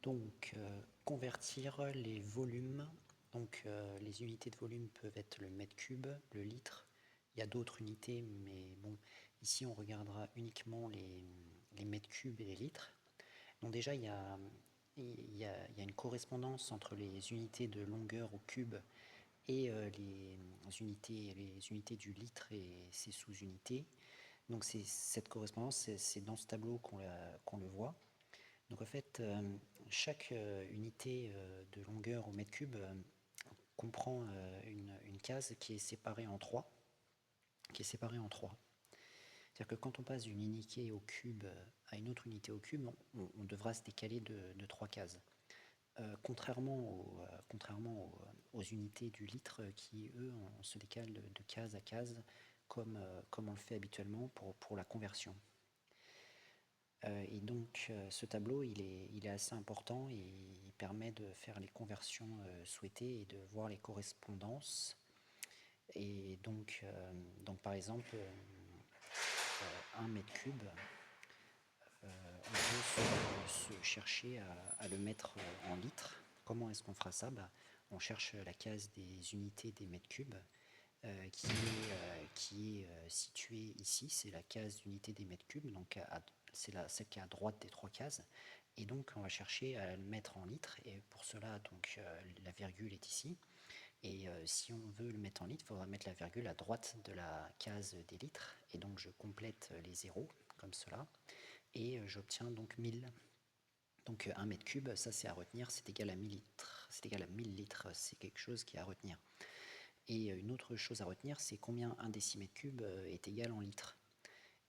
Donc, convertir les volumes. Donc, les unités de volume peuvent être le mètre cube, le litre. Il y a d'autres unités, mais bon, ici on regardera uniquement les mètres cubes et les litres. Donc déjà, il y a une correspondance entre les unités de longueur au cube et les unités du litre et ses sous-unités. Donc cette correspondance, c'est dans ce tableau qu'on le voit. Donc en fait, chaque unité de longueur au mètre cube comprend une case qui est séparée en trois. C'est-à-dire que quand on passe d'une unité au cube à une autre unité au cube, on devra se décaler de 3 cases. Contrairement aux unités du litre qui, eux, on se décale de case à case comme on le fait habituellement pour la conversion. Et donc ce tableau, il est assez important et il permet de faire les conversions souhaitées et de voir les correspondances. Et donc par exemple, 1 mètre cube, on peut se chercher à le mettre en litres. Comment est-ce qu'on fera ça? On cherche la case des unités des mètres cubes qui est située ici. C'est la case d'unité des mètres cubes, donc c'est celle qui est à droite des 3 cases. Et donc on va chercher à le mettre en litres. Et pour cela, donc, la virgule est ici. Et si on veut le mettre en litres, il faudra mettre la virgule à droite de la case des litres. Et donc je complète les zéros, comme cela. Et j'obtiens donc 1000. Donc 1 mètre cube, ça c'est à retenir, c'est égal à 1000 litres. C'est égal à 1000 litres, c'est quelque chose qui est à retenir. Et une autre chose à retenir, c'est combien 1 décimètre cube est égal en litres.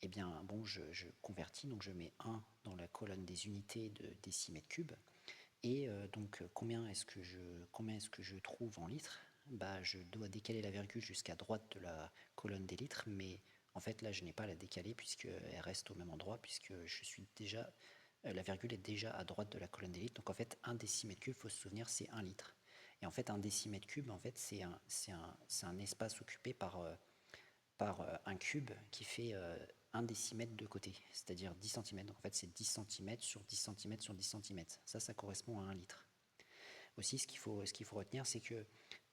Eh bien, bon, je convertis, donc je mets 1 dans la colonne des unités de décimètre cube. Et donc, combien est-ce que je trouve en litres? Je dois décaler la virgule jusqu'à droite de la colonne des litres, mais en fait, là, je n'ai pas à la décaler puisqu'elle reste au même endroit, puisque la virgule est déjà à droite de la colonne des litres. Donc, en fait, 1 décimètre cube, il faut se souvenir, c'est 1 litre. Et en fait, 1 décimètre cube, en fait, c'est un espace occupé par un cube qui fait 1 décimètre de côté, c'est-à-dire 10 cm. Donc en fait, c'est 10 cm sur 10 cm sur 10 cm. Ça correspond à 1 litre. Aussi, ce qu'il faut retenir, c'est que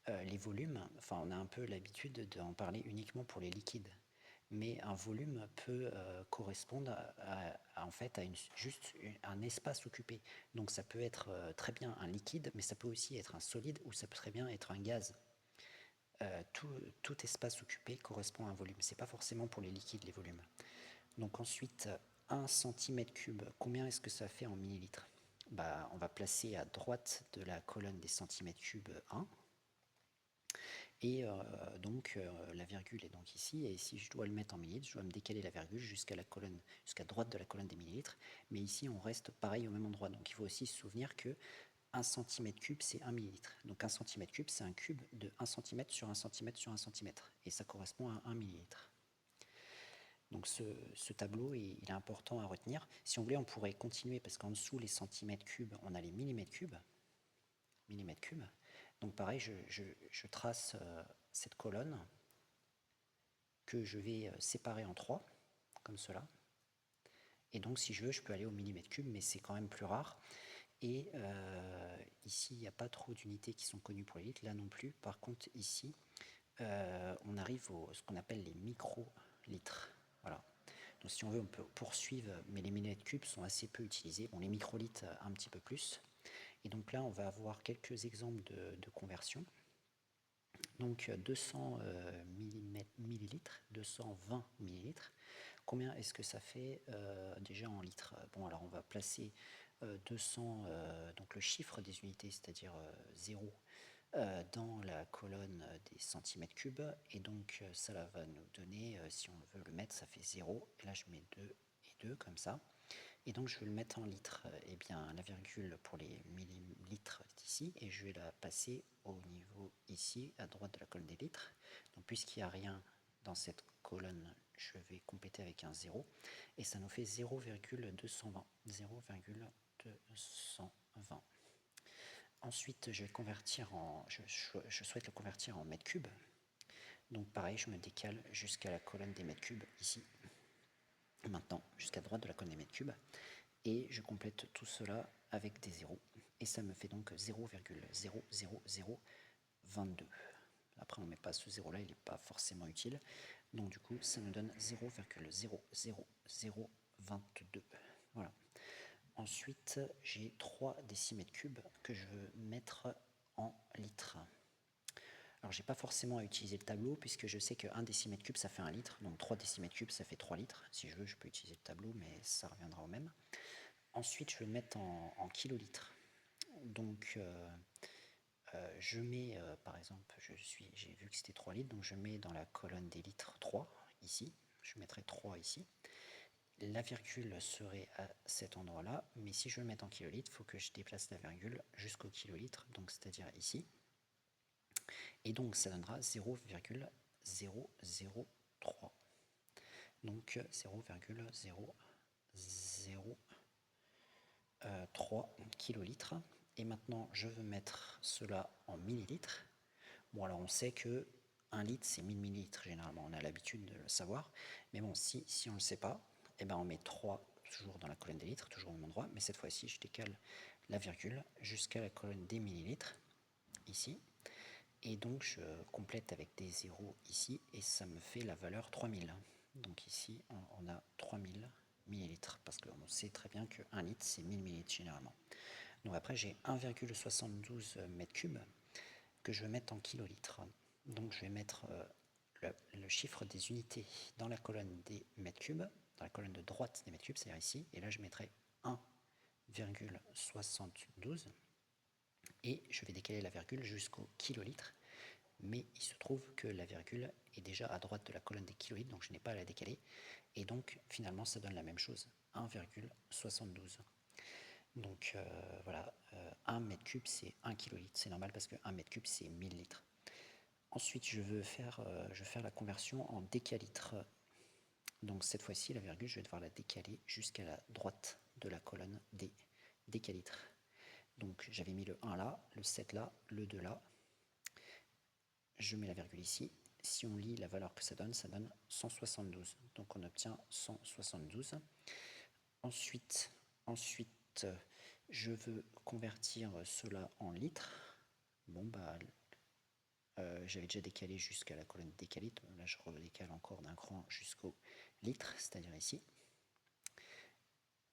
les volumes, enfin, on a un peu l'habitude d'en parler uniquement pour les liquides. Mais un volume peut correspondre en fait à juste un espace occupé. Donc ça peut être très bien un liquide, mais ça peut aussi être un solide ou ça peut très bien être un gaz. Tout espace occupé correspond à un volume. Ce n'est pas forcément pour les liquides, les volumes. Donc ensuite, 1 cm3, combien est-ce que ça fait en millilitres? On va placer à droite de la colonne des centimètres cubes 1. Et donc la virgule est donc ici, et si je dois le mettre en millilitres, je dois me décaler la virgule jusqu'à droite de la colonne des millilitres. Mais ici, on reste pareil au même endroit. Donc il faut aussi se souvenir que 1 cm3, c'est 1 millilitre. Donc 1 cm3, c'est un cube de 1 cm sur 1 cm sur 1 cm. Et ça correspond à 1 millilitre. Donc ce tableau, il est important à retenir. Si on voulait, on pourrait continuer, parce qu'en dessous, les centimètres cubes, on a les millimètres cubes. Donc pareil, je trace cette colonne que je vais séparer en 3, comme cela. Et donc si je veux, je peux aller au millimètre cube, mais c'est quand même plus rare. Et ici, il n'y a pas trop d'unités qui sont connues pour les litres, là non plus. Par contre, ici, on arrive à ce qu'on appelle les microlitres. Voilà. Donc si on veut, on peut poursuivre, mais les millimètres cubes sont assez peu utilisés. Bon, les microlitres, un petit peu plus. Et donc là, on va avoir quelques exemples de conversion. Donc 200 millilitres, 220 millilitres. Combien est-ce que ça fait déjà en litres? Bon, alors on va placer 200, donc le chiffre des unités, c'est-à-dire 0, dans la colonne des centimètres cubes. Et donc ça va nous donner, si on veut le mettre, ça fait 0. Et là, je mets 2 et 2 comme ça. Et donc je vais le mettre en litres. Eh bien, la virgule pour les millilitres est ici, et je vais la passer au niveau ici, à droite de la colonne des litres. Donc puisqu'il n'y a rien dans cette colonne, je vais compléter avec un 0, et ça nous fait 0,220. 0,220. Ensuite, je souhaite le convertir en mètres cubes. Donc pareil, je me décale jusqu'à la colonne des mètres cubes, ici. Maintenant, jusqu'à droite de la colonne des mètres cubes. et je complète tout cela avec des zéros, et ça me fait donc 0,00022. Après on ne met pas ce zéro là, il n'est pas forcément utile, donc du coup ça me donne 0,00022. Voilà. Ensuite j'ai 3 décimètres cubes que je veux mettre en litres. Alors j'ai pas forcément à utiliser le tableau puisque je sais que 1 décimètre cube ça fait 1 litre, donc 3 décimètres cubes ça fait 3 litres. Si je veux je peux utiliser le tableau mais ça reviendra au même. Ensuite je vais le mettre en kilolitres. Donc je mets par exemple, j'ai vu que c'était 3 litres, donc je mets dans la colonne des litres 3 ici, je mettrai 3 ici. La virgule serait à cet endroit là, mais si je veux le mettre en kilolitres, il faut que je déplace la virgule jusqu'au kilolitre, donc c'est-à-dire ici. Et donc ça donnera 0,003. Donc 0,003 kilolitres. Et maintenant je veux mettre cela en millilitres. Bon alors on sait que 1 litre c'est 1000 millilitres généralement, on a l'habitude de le savoir. Mais bon si on ne le sait pas, eh ben on met 3 toujours dans la colonne des litres, toujours au même endroit. Mais cette fois-ci je décale la virgule jusqu'à la colonne des millilitres, ici. Et donc je complète avec des zéros ici et ça me fait la valeur 3000. Donc ici on a 3000 millilitres parce qu'on sait très bien que 1 litre c'est 1000 millilitres généralement. Donc après j'ai 1,72 mètres cubes que je vais mettre en kilolitres. Donc je vais mettre le chiffre des unités dans la colonne des mètres cubes, dans la colonne de droite des mètres cubes, c'est-à-dire ici, et là je mettrai 1,72 et je vais décaler la virgule jusqu'au kilolitre, mais il se trouve que la virgule est déjà à droite de la colonne des kilolitres, donc je n'ai pas à la décaler, et donc finalement ça donne la même chose, 1,72. Donc voilà, 1 mètre cube c'est 1 kilolitre, c'est normal parce que 1 mètre cube c'est 1000 litres. Ensuite je veux faire la conversion en décalitres. Donc cette fois-ci la virgule je vais devoir la décaler jusqu'à la droite de la colonne des décalitres. Donc j'avais mis le 1 là, le 7 là, le 2 là. Je mets la virgule ici. Si on lit la valeur que ça donne 172. Donc on obtient 172. Ensuite, je veux convertir cela en litres. Bon, bah, j'avais déjà décalé jusqu'à la colonne décalée. Là, je redécale encore d'un cran jusqu'au litre, c'est-à-dire ici.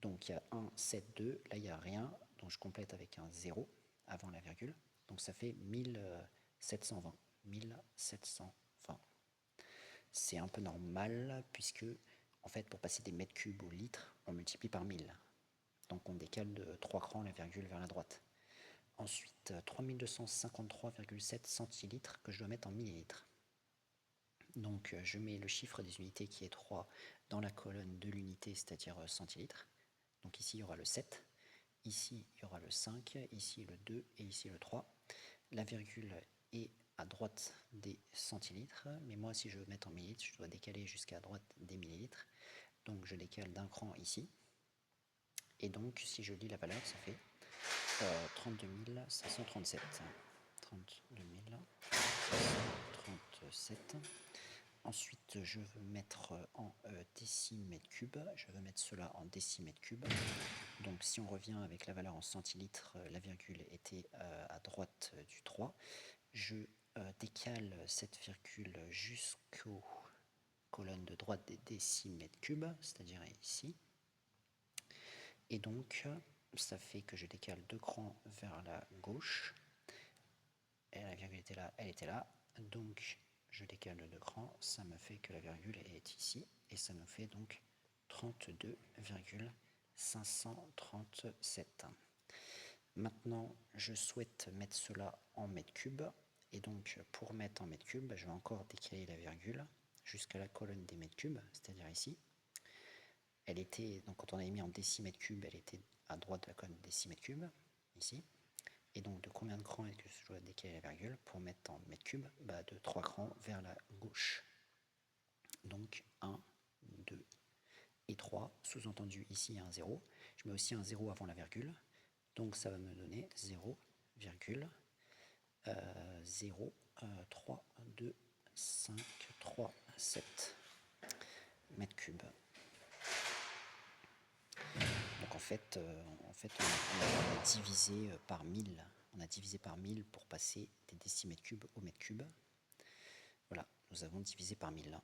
Donc il y a 1, 7, 2. Là, il n'y a rien. Donc je complète avec un 0 avant la virgule. Donc ça fait 1720. 1720. C'est un peu normal puisque, en fait, pour passer des mètres cubes au litre, on multiplie par 1000. Donc on décale de 3 crans la virgule vers la droite. Ensuite, 3253,7 centilitres que je dois mettre en millilitres. Donc je mets le chiffre des unités qui est 3 dans la colonne de l'unité, c'est-à-dire centilitres. Donc ici il y aura le 7, ici il y aura le 5, ici le 2 et ici le 3. La virgule est à droite des centilitres, mais moi si je veux mettre en millilitres, je dois décaler jusqu'à droite des millilitres. Donc je décale d'un cran ici. Et donc si je lis la valeur, ça fait 32 537. 32 537. Ensuite, je veux mettre en décimètres cubes. Je veux mettre cela en décimètres cubes. Donc, si on revient avec la valeur en centilitres, la virgule était à droite du 3. Je décale cette virgule jusqu'aux colonnes de droite des décimètres cubes, c'est-à-dire ici. Et donc, ça fait que je décale 2 crans vers la gauche. Et la virgule était là, elle était là. Donc, je décale de 2 crans, ça me fait que la virgule est ici. Et ça nous fait donc 32,537. Maintenant, je souhaite mettre cela en mètres cubes. Et donc, pour mettre en mètres cubes, je vais encore décaler la virgule jusqu'à la colonne des mètres cubes, c'est-à-dire ici. Elle était, donc quand on avait mis en décimètres cubes, elle était à droite de la colonne décimètres cubes, ici. Et donc de combien de crans est-ce que je dois décaler la virgule pour mettre en mètres cubes? De 3 crans vers la gauche. Donc 1, 2 et 3, sous-entendu ici il y a un 0. Je mets aussi un 0 avant la virgule. Donc ça va me donner 0,0 3, 2, 5, 3, 7 mètres cubes. Donc en fait, on a divisé par 1000. On a divisé par 1000 pour passer des décimètres cubes au mètre cube. Voilà, nous avons divisé par 1000 là.